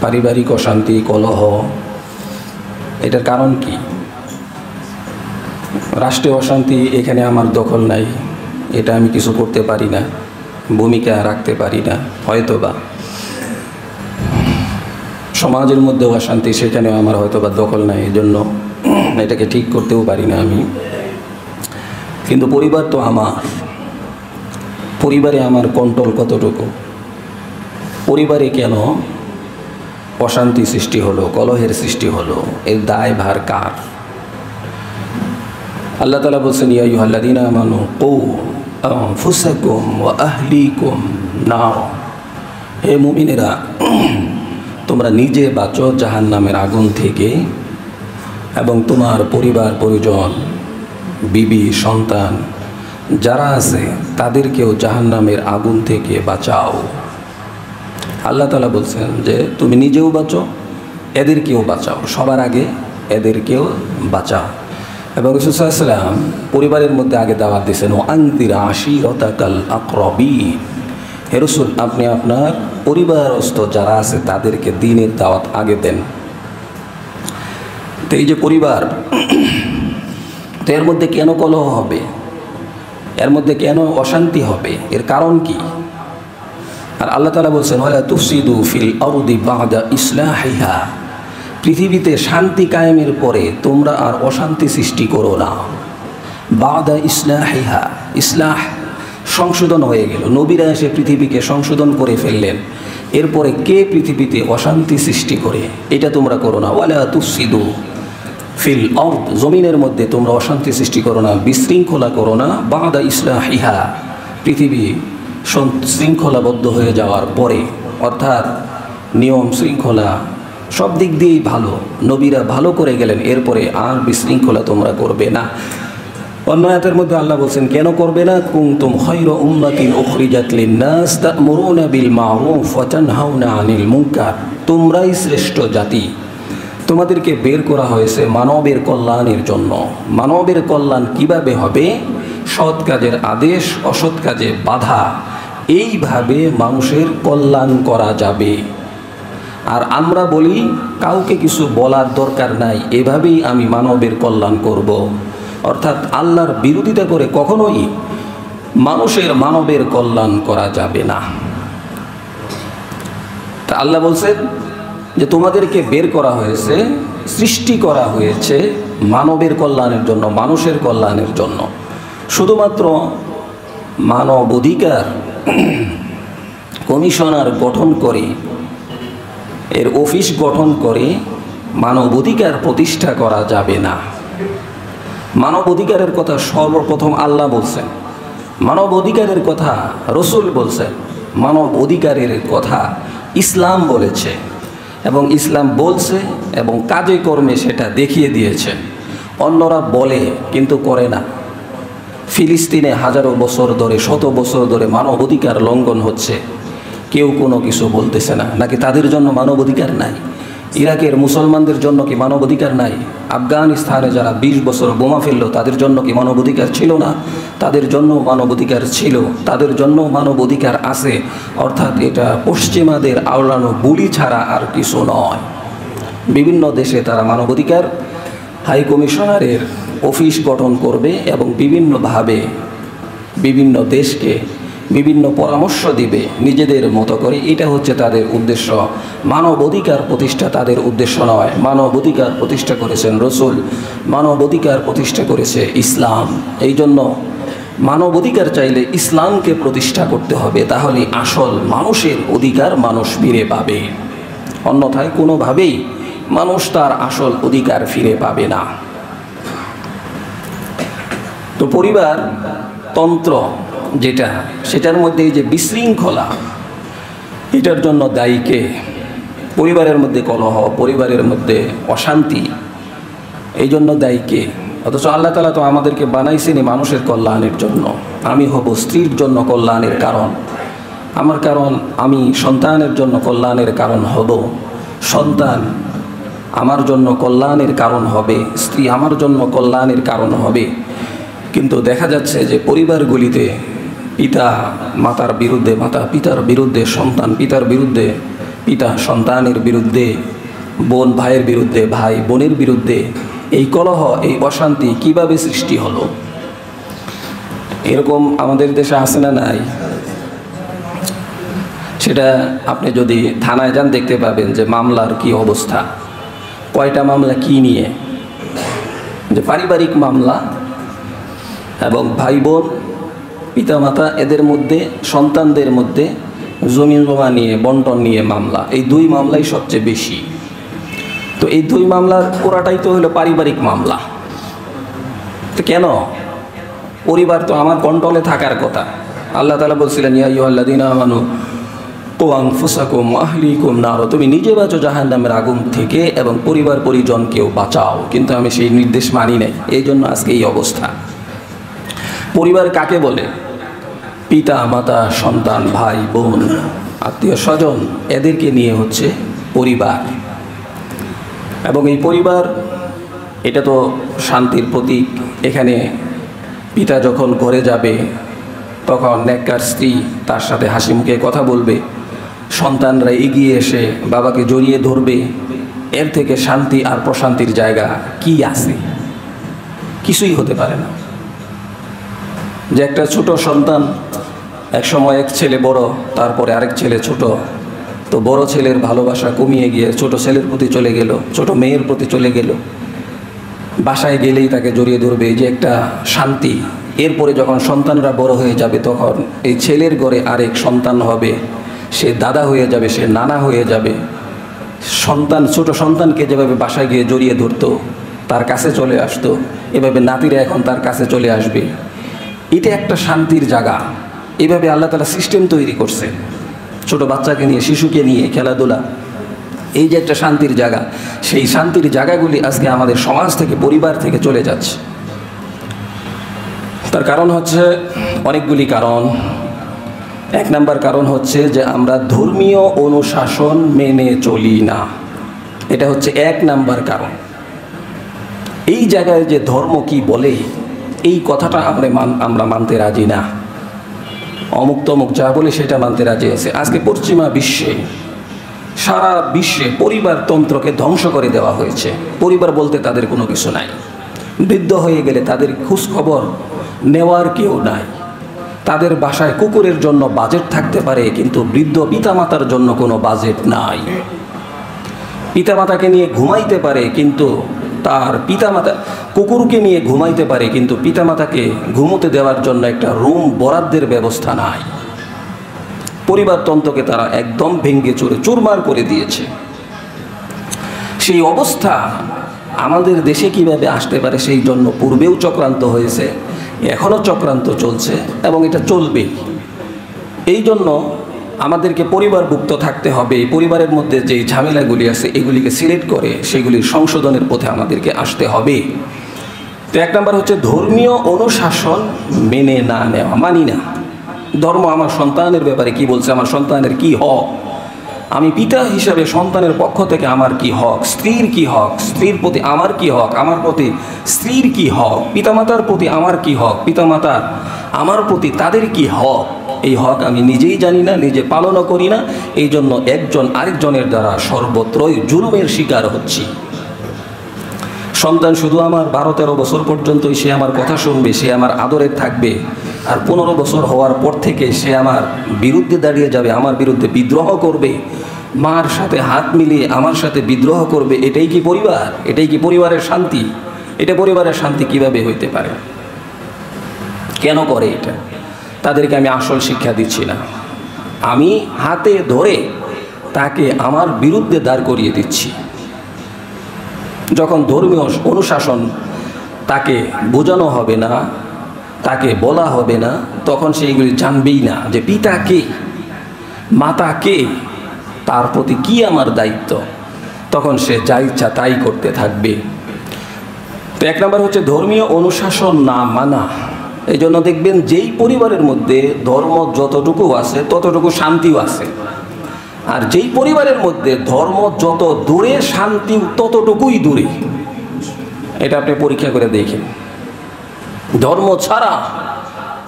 পারিবারিক অশান্তি, কলহ, এটার কারণ কি? রাষ্ট্রীয় অশান্তি, এখানে আমার দখল নাই, এটা আমি কিছু করতে পারি না, ভূমিকা রাখতে পারি না হয়তোবা। সমাজের মধ্যে অশান্তি, সেখানেও আমার হয়তোবা দখল নাই, এই জন্য এটাকে ঠিক করতেও পারি না আমি। কিন্তু পরিবার তো আমার, পরিবারে আমার কন্ট্রোল কতটুকু? পরিবারে কেন অশান্তি সৃষ্টি হলো, কলহের সৃষ্টি হলো, এর দায় ভার কার? আল্লাহ তাআলা বলছেন, ইয়া আইয়ুহাল্লাযীনা আমানু কু আনফুসাকুম ওয়া আহলিকুম নার। হে মুমিনেরা, তোমরা নিজে বাঁচো জাহান্নামের আগুন থেকে এবং তোমার পরিবার পরিজন, বিবি সন্তান যারা আছে তাদেরকেও জাহান্নামের আগুন থেকে বাঁচাও। আল্লাহ তাআলা বলছেন যে তুমি নিজেও বাঁচো, এদেরকেও বাঁচাও, সবার আগে এদেরকেও বাঁচাও। এবং রাসূল সাল্লাল্লাহু আলাইহি ওয়াসাল্লাম পরিবারের মধ্যে আগে দাওয়াত দিয়েছেন, ও আনদির আশিরাতাকাল আকরাবিন। হে রাসূল, আপনি আপনার পরিবারস্থ যারা আছে তাদেরকে দ্বীনের দাওয়াত আগে দেন। তো এই যে পরিবার, তো এর মধ্যে কেন কলহ হবে, এর মধ্যে কেন অশান্তি হবে, এর কারণ কি? আর আল্লাহ তাআলা বলছেন, ওয়ালা তুফসিদু ফিল আরদি বা'দা ইসলাহিহা। পৃথিবীতে শান্তি কায়েমের পরে তোমরা আর অশান্তি সৃষ্টি করো না। বা'দা ইসলাহিহা, ইসলাহ সংশোধন হয়ে গেল, নবীরা এসে পৃথিবীকে সংশোধন করে ফেললেন, এরপরে কে পৃথিবীতে অশান্তি সৃষ্টি করে? এটা তোমরা করো না। ওয়ালা তুফসিদু ফিল আরদ, জমিনের মধ্যে তোমরা অশান্তি সৃষ্টি করো না, বিশৃঙ্খলা করো না। বা'দা ইসলাহিহা, পৃথিবী শৃঙ্খলাবদ্ধ হয়ে যাওয়ার পরে, অর্থাৎ নিয়ম শৃঙ্খলা সব দিক দিয়েই ভালো, নবীরা ভালো করে গেলেন, এরপরে আর বিশৃঙ্খলা তোমরা করবে না। অন্য আয়াতের মধ্যে আল্লাহ বলছেন কেন করবে না, কুনতুম খায়রা উম্মাতিন উখরিজাত লিন-নাস তা'মুরুনা বিল মা'রুফ ওয়া তানহাউনা আনিল মুনকার। তোমরাই শ্রেষ্ঠ জাতি, তোমাদেরকে বের করা হয়েছে মানবের কল্যাণের জন্য। মানবের কল্যাণ কিভাবে হবে? সৎ কাজের আদেশ, অসৎ কাজে বাধা, এইভাবে মানুষের কল্যাণ করা যাবে। আর আমরা বলি কাউকে কিছু বলার দরকার নাই, এভাবেই আমি মানবের কল্যাণ করব। অর্থাৎ আল্লাহর বিরোধিতা করে কখনোই মানবের কল্যাণ করা যাবে না। তা আল্লাহ বলছেন যে তোমাদেরকে বের করা হয়েছে, সৃষ্টি করা হয়েছে মানবের কল্যাণের জন্য, মানুষের কল্যাণের জন্য। শুধুমাত্র মানব অধিকার কমিশনার গঠন করে, এর অফিস গঠন করে মানব অধিকার প্রতিষ্ঠা করা যাবে না। মানব অধিকারের কথা সর্বপ্রথম আল্লাহ বলছেন, মানব অধিকারের কথা রসুল বলছেন, মানব অধিকারের কথা ইসলাম বলেছে, এবং ইসলাম বলছে এবং কাজে কর্মে সেটা দেখিয়ে দিয়েছে। অন্যরা বলে কিন্তু করে না। ফিলিস্তিনে হাজারো বছর ধরে, শত বছর ধরে মানব অধিকার লঙ্ঘন হচ্ছে, কেউ কোনো কিছু বলতেছে না। নাকি তাদের জন্য মানব অধিকার নাই? ইরাকের মুসলমানদের জন্য কি মানব অধিকার নাই? আফগানিস্তানে যারা 20 বছর বোমা ফেললো তাদের জন্য কি মানব অধিকার ছিল না? তাদের জন্য মানব অধিকার ছিল, তাদের জন্য মানব অধিকার আছে। অর্থাৎ এটা পশ্চিমাদের আওড়ানো বুলি ছাড়া আর কিছু নয়। বিভিন্ন দেশে তারা মানব অধিকার হাই কমিশনারের অফিস গঠন করবে এবং বিভিন্নভাবে বিভিন্ন দেশকে বিভিন্ন পরামর্শ দিবে নিজেদের মতো করে। এটা হচ্ছে তাদের উদ্দেশ্য। মানব অধিকার প্রতিষ্ঠা তাদের উদ্দেশ্য নয়। মানব অধিকার প্রতিষ্ঠা করেছেন রসুল, মানব অধিকার প্রতিষ্ঠা করেছে ইসলাম। এই জন্য মানব অধিকার চাইলে ইসলামকে প্রতিষ্ঠা করতে হবে, তাহলে আসল মানুষের অধিকার মানুষ ফিরে পাবে। অন্যথায় কোনোভাবেই মানুষ তার আসল অধিকার ফিরে পাবে না। তো পরিবার তন্ত্র যেটা, সেটার মধ্যে এই যে বিশৃঙ্খলা, এটার জন্য দায়ী কে? পরিবারের মধ্যে কলহ, পরিবারের মধ্যে অশান্তি, এই জন্য দায়ী কে? অথচ আল্লাহ তাআলা তো আমাদেরকে বানাইছেনই মানুষের কল্যাণের জন্য। আমি হব স্ত্রীর জন্য কল্যাণের কারণ, আমি সন্তানের জন্য কল্যাণের কারণ হব, সন্তান আমার জন্য কল্যাণের কারণ হবে, স্ত্রী আমার জন্য কল্যাণের কারণ হবে। কিন্তু দেখা যাচ্ছে যে পরিবারগুলিতে পিতা মাতার বিরুদ্ধে, মাতা পিতার বিরুদ্ধে, সন্তান পিতার বিরুদ্ধে, পিতা সন্তানের বিরুদ্ধে, বোন ভাইয়ের বিরুদ্ধে, ভাই বোনের বিরুদ্ধে এই কলহ, এই অশান্তি কিভাবে সৃষ্টি হলো? এরকম আমাদের দেশে আছে না নাই? সেটা আপনি যদি থানায় যান দেখতে পাবেন যে মামলার কি অবস্থা, কয়টা মামলা কি নিয়ে, যে পারিবারিক মামলা এবং ভাই বোন পিতামাতা এদের মধ্যে, সন্তানদের মধ্যে জমি জমা নিয়ে, বন্টন নিয়ে মামলা, এই দুই মামলাই সবচেয়ে বেশি। তো এই দুই মামলার পুরাটাই তো হলো পারিবারিক মামলা। তো কেন? পরিবার তো আমার কন্ট্রোলে থাকার কথা। আল্লাহ তাআলা বলছিলেন, ইয়া আইয়ুহাল্লাযীনা আমানু কু আনফুসাকুম ওয়া আহলিকুম নার, তুমি নিজে বাঁচো জাহান্নামের আগুন থেকে এবং পরিবার পরিজনকেও বাঁচাও। কিন্তু আমি সেই নির্দেশ মানি নাই, এই জন্য আজকে এই অবস্থা। পরিবার কাকে বলে? পিতা মাতা, সন্তান, ভাই বোন, আত্মীয় স্বজন, এদেরকে নিয়ে হচ্ছে পরিবার। এবং এই পরিবার এটা তো শান্তির প্রতীক। এখানে পিতা যখন ঘরে যাবে তখন নেককার স্ত্রী তার সাথে হাসি মুখে কথা বলবে, সন্তানরা এগিয়ে এসে বাবাকে জড়িয়ে ধরবে। এর থেকে শান্তি আর প্রশান্তির জায়গা কি আছে? কিছুই হতে পারে না। যে একটা ছোট সন্তান, এক সময় এক ছেলে বড়, তারপরে আরেক ছেলে ছোট, তো বড় ছেলের ভালোবাসা কমিয়ে গিয়ে ছোট ছেলের প্রতি চলে গেল, ছোট মেয়ের প্রতি চলে গেল। বাসায় গেলেই তাকে জড়িয়ে ধরবে, এই যে একটা শান্তি। এরপরে যখন সন্তানরা বড় হয়ে যাবে তখন এই ছেলের ঘরে আরেক সন্তান হবে, সে দাদা হয়ে যাবে, সে নানা হয়ে যাবে। সন্তান, ছোট সন্তানকে যেভাবে বাসায় গিয়ে জড়িয়ে ধরতো, তার কাছে চলে আসতো, এভাবে নাতিরা এখন তার কাছে চলে আসবে। এটা একটা শান্তির জায়গা। এইভাবে আল্লাহ তাআলা সিস্টেম তৈরি করছে, ছোট বাচ্চাকে নিয়ে, শিশুকে নিয়ে খেলাধুলা, এই যে একটা শান্তির জায়গা। সেই শান্তির জায়গাগুলি আজকে আমাদের সমাজ থেকে, পরিবার থেকে চলে যাচ্ছে। তার কারণ হচ্ছে অনেকগুলি কারণ। এক নাম্বার কারণ হচ্ছে যে আমরা ধর্মীয় অনুশাসন মেনে চলি না। এটা হচ্ছে এক নাম্বার কারণ। এই জায়গায় যে ধর্ম কি বলে, এই কথাটা আমরা মানতে রাজি না। অমুক তমুক যা বলে সেটা মানতে রাজি আছে। আজকে পশ্চিমা বিশ্বে, সারা বিশ্বে পরিবারতন্ত্রকে ধ্বংস করে দেওয়া হয়েছে। পরিবার বলতে তাদের কোনো কিছু নাই। বৃদ্ধ হয়ে গেলে তাদের খোঁজ খবর নেওয়ার কেউ নাই। তাদের বাসায় কুকুরের জন্য বাজেট থাকতে পারে, কিন্তু বৃদ্ধ পিতামাতার জন্য কোনো বাজেট নাই। পিতামাতাকে নিয়ে ঘুমাইতে পারে, কিন্তু তার পিতামাতা, কুকুরকে নিয়ে ঘুমাইতে পারে, কিন্তু পিতামাতাকে ঘুমোতে দেওয়ার জন্য একটা রুম বরাদ্দের ব্যবস্থা নাই। পরিবারতন্ত্রকে তারা একদম ভেঙে চুরে চুরমার করে দিয়েছে। সেই অবস্থা আমাদের দেশে কিভাবে আসতে পারে, সেই জন্য পূর্বেও চক্রান্ত হয়েছে, এখনও চক্রান্ত চলছে এবং এটা চলবে। এই জন্য আমাদেরকে পরিবারভুক্ত থাকতে হবে। এই পরিবারের মধ্যে যে ঝামেলাগুলি আছে এগুলিকে সিলেক্ট করে সেগুলির সংশোধনের পথে আমাদেরকে আসতে হবে। তো এক নম্বর হচ্ছে ধর্মীয় অনুশাসন মেনে না নেওয়া, মানি না। ধর্ম আমার সন্তানের ব্যাপারে কি বলছে, আমার সন্তানের কি হক, আমি পিতা হিসাবে সন্তানের পক্ষ থেকে আমার কি হক, স্ত্রীর কি হক, স্ত্রীর প্রতি আমার কি হক, আমার প্রতি স্ত্রীর কি হক, পিতামাতার প্রতি আমার কি হক, পিতামাতার আমার প্রতি তাদের কি হক, এই হক আমি নিজেই জানি না, নিজে পালনও করি না। এই জন্য একজন আরেকজনের দ্বারা সর্বত্রই জুলুমের শিকার হচ্ছি। সন্তান শুধু আমার 12-13 বছর পর্যন্তই সে আমার কথা শুনবে, সে আমার আদরে থাকবে, আর 15 বছর হওয়ার পর থেকে সে আমার বিরুদ্ধে দাঁড়িয়ে যাবে, আমার বিরুদ্ধে বিদ্রোহ করবে, মার সাথে হাত মিলিয়ে আমার সাথে বিদ্রোহ করবে। এটাই কি পরিবার? এটাই কি পরিবারের শান্তি? এটা পরিবারের শান্তি কিভাবে হইতে পারে? কেন করে এটা? তাদেরকে আমি আসল শিক্ষা দিচ্ছি না, আমি হাতে ধরে তাকে আমার বিরুদ্ধে দাঁড় করিয়ে দিচ্ছি। যখন ধর্মীয় অনুশাসন তাকে বোঝানো হবে না, তাকে বলা হবে না, তখন সেইগুলি জানবেই না যে পিতা কে, মাতা কে, তার প্রতি কি আমার দায়িত্ব। তখন সে যা ইচ্ছা তাই করতে থাকবে। তো এক নম্বর হচ্ছে ধর্মীয় অনুশাসন না মানা। এই জন্য দেখবেন যেই পরিবারের মধ্যে ধর্ম যতটুকু আছে ততটুকু শান্তিও আছে, আর যেই পরিবারের মধ্যে ধর্ম যত দূরে শান্তি ততটুকুই দূরে। এটা আপনি পরীক্ষা করে দেখেন। ধর্ম ছাড়া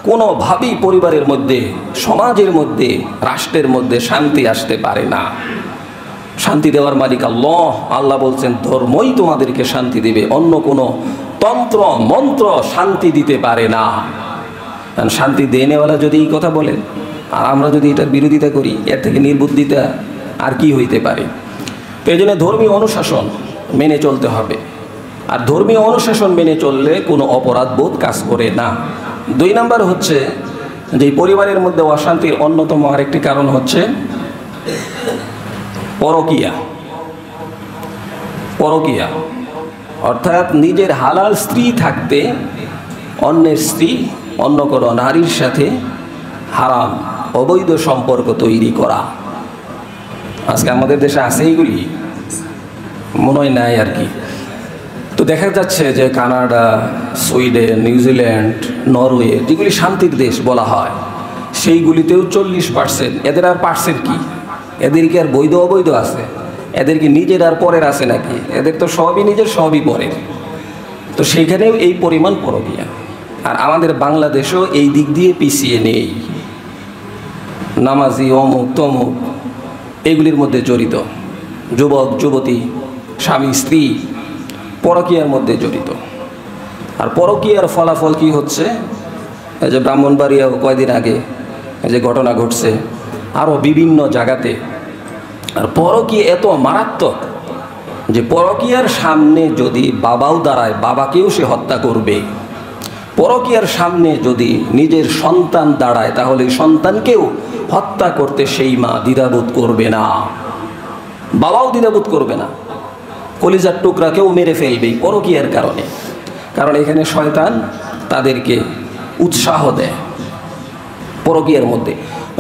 কোনোভাবেই পরিবারের মধ্যে, সমাজের মধ্যে, রাষ্ট্রের মধ্যে শান্তি আসতে পারে না। শান্তি দেওয়ার মালিক আল্লাহ। আল্লাহ বলছেন ধর্মই তোমাদেরকে শান্তি দেবে, অন্য কোনো তন্ত্র মন্ত্র শান্তি দিতে পারে না। কারণ শান্তি দেনেওয়ালা যদি এই কথা বলেন আর আমরা যদি এটার বিরোধিতা করি, এর থেকে নির্বুদ্ধিতা আর কি হইতে পারে। তো এই জন্য ধর্মীয় অনুশাসন মেনে চলতে হবে, আর ধর্মীয় অনুশাসন মেনে চললে কোনো অপরাধ বোধ কাজ করে না। 2 নাম্বার হচ্ছে যে পরিবারের মধ্যে অশান্তির অন্যতম আরেকটি কারণ হচ্ছে পরকীয়া। পরকীয়া অর্থাৎ নিজের হালাল স্ত্রী থাকতে অন্যের স্ত্রী অন্য কোনো নারীর সাথে হারাম অবৈধ সম্পর্ক তৈরি করা। আজকে আমাদের দেশে আছে এইগুলি, মনে হয় নাই আর কি। তো দেখা যাচ্ছে যে কানাডা, সুইডেন, নিউজিল্যান্ড, নরওয়ে, যেগুলি শান্তির দেশ বলা হয়, সেইগুলিতেও 40%। এদের আর পার্সেন্ট কি? এদের কি আর বৈধ অবৈধ আছে? এদের কি নিজের আর পরের আছে নাকি? এদের তো সবই নিজের, সবই পরের। তো সেইখানেও এই পরিমাণ পরকীয়া। আর আমাদের বাংলাদেশও এই দিক দিয়ে পিছিয়ে নেই। নামাজি, অমুক তমুক এগুলির মধ্যে জড়িত, যুবক যুবতী, স্বামী স্ত্রী পরকীয়ার মধ্যে জড়িত। আর পরকীয়ার ফলাফল কি হচ্ছে? এই যে ব্রাহ্মণবাড়িয়াও কয়দিন আগে যে ঘটনা ঘটছে, আরও বিভিন্ন জায়গাতে। আর পরকীয়া এত মারাত্মক যে পরকীয়ার সামনে যদি বাবাও দাঁড়ায়, বাবাকেও সে হত্যা করবে। পরকীয়ার সামনে যদি নিজের সন্তান দাঁড়ায়, তাহলে সন্তানকেও হত্যা করতে সেই মা দ্বিধাবোধ করবে না, বাবাও দ্বিধাবোধ করবে না। কলিজার টুকরাকেও মেরে ফেলবে পরকীয়ার কারণে। কারণ এখানে শয়তান তাদেরকে উৎসাহ দেয় পরকীয়ার মধ্যে।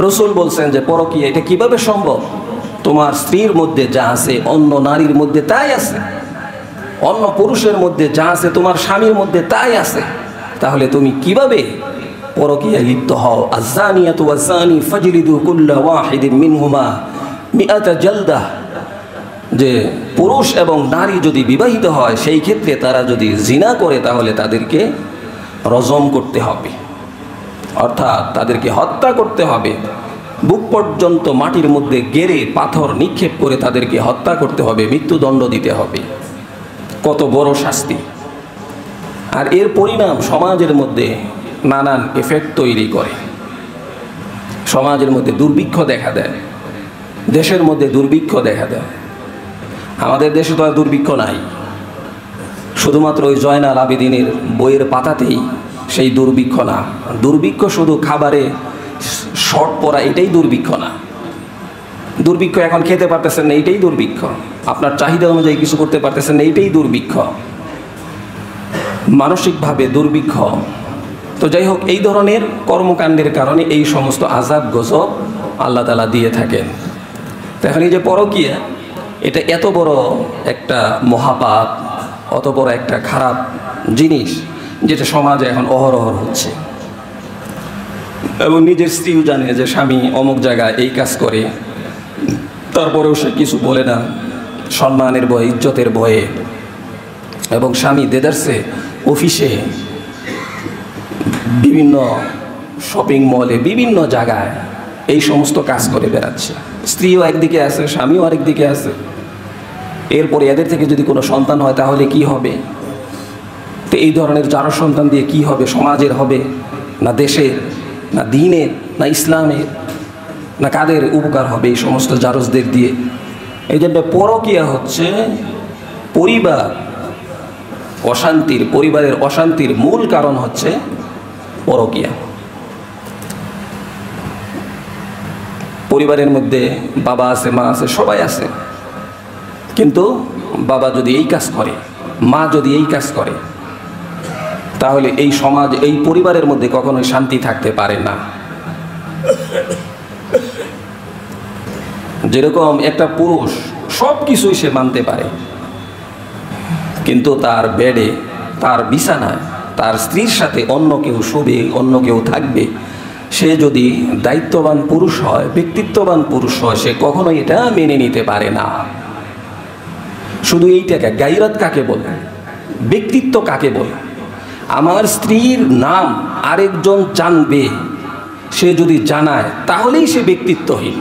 রসুল বলছেন যে পরকীয়া এটা কিভাবে সম্ভব? তোমার স্ত্রীর মধ্যে যা আছে অন্য নারীর মধ্যে তাই আছে, অন্য পুরুষের মধ্যে যা আছে তোমার স্বামীর মধ্যে তাই আছে। তাহলে তুমি কিভাবে পরকীয়ায় লিপ্ত হও? আয-যানিয়াতু ওয়াজ-যানি ফাজলিদু কুল্লা ওয়াহিদিন মিনহুমা মিআতা জালদাহ। যে পুরুষ এবং নারী যদি বিবাহিত হয়, সেই ক্ষেত্রে তারা যদি জিনা করে তাহলে তাদেরকে রজম করতে হবে, অর্থাৎ তাদেরকে হত্যা করতে হবে। বুক পর্যন্ত মাটির মধ্যে গেড়ে পাথর নিক্ষেপ করে তাদেরকে হত্যা করতে হবে, মৃত্যুদণ্ড দিতে হবে। কত বড় শাস্তি! আর এর পরিণাম সমাজের মধ্যে নানান এফেক্ট তৈরি করে। সমাজের মধ্যে দুর্ভিক্ষ দেখা দেয়, দেশের মধ্যে দুর্ভিক্ষ দেখা দেয়। আমাদের দেশে তো আর দুর্ভিক্ষ নাই, শুধুমাত্র ওই জয়নাল আবেদিনের বইয়ের পাতাতেই সেই দুর্ভিক্ষ না। দুর্ভিক্ষ শুধু খাবারে শর্ট পড়া, এটাই দুর্ভিক্ষ না। দুর্ভিক্ষ এখন খেতে পারতেছেন না, এইটাই দুর্ভিক্ষ। আপনার চাহিদা অনুযায়ী কিছু করতে পারতেছেন না, এইটাই দুর্ভিক্ষ। মানসিকভাবে দুর্ভিক্ষ। তো যাই হোক, এই ধরনের কর্মকাণ্ডের কারণে এই সমস্ত আযাব গজব আল্লাহ তাআলা দিয়ে থাকেন। তো এখন এই যে পরকীয়া, এটা এত বড় একটা মহাপাপ, অত বড় একটা খারাপ জিনিস, যেটা সমাজে এখন অহরহ হচ্ছে। এবং নিজের স্ত্রীও জানে যে স্বামী অমুক জায়গায় এই কাজ করে, তারপরেও সে কিছু বলে না, সম্মানের ভয়ে, ইজ্জতের ভয়ে। এবং স্বামী দেদারসে অফিসে, বিভিন্ন শপিং মলে, বিভিন্ন জায়গায় এই সমস্ত কাজ করে বেড়াচ্ছে। স্ত্রীও একদিকে আছে, স্বামীও আরেকদিকে আছে। এরপরে এদের থেকে যদি কোনো সন্তান হয় তাহলে কি হবে? তো এই ধরনের যারা সন্তান দিয়ে কি হবে? সমাজের হবে না দেশের, না দ্বীনের, না ইসলামের, না কাদের উপকার হবে এই সমস্ত জারজদের দিয়ে? এই জন্য পরকীয়া হচ্ছে পরিবার অশান্তির, পরিবারের অশান্তির মূল কারণ হচ্ছে পরকীয়া। পরিবারের মধ্যে বাবা আছে, মা আছে, সবাই আছে, কিন্তু বাবা যদি এই কাজ করে, মা যদি এই কাজ করে, তাহলে এই সমাজ, এই পরিবারের মধ্যে কখনোই শান্তি থাকতে পারে না। যেরকম একটা পুরুষ সব কিছুই সে মানতে পারে, কিন্তু তার বেডে, তার বিছানায় তার স্ত্রীর সাথে অন্য কেউ শোবে, অন্য কেউ থাকবে, সে যদি দায়িত্ববান পুরুষ হয়, ব্যক্তিত্ববান পুরুষ হয়, সে কখনোই এটা মেনে নিতে পারে না। শুধু এইটাকে গায়রাত কাকে বলে, ব্যক্তিত্ব কাকে বলে? আমার স্ত্রীর নাম আরেকজন জানবে, সে যদি জানায় তাহলেই সে ব্যক্তিত্বহীন।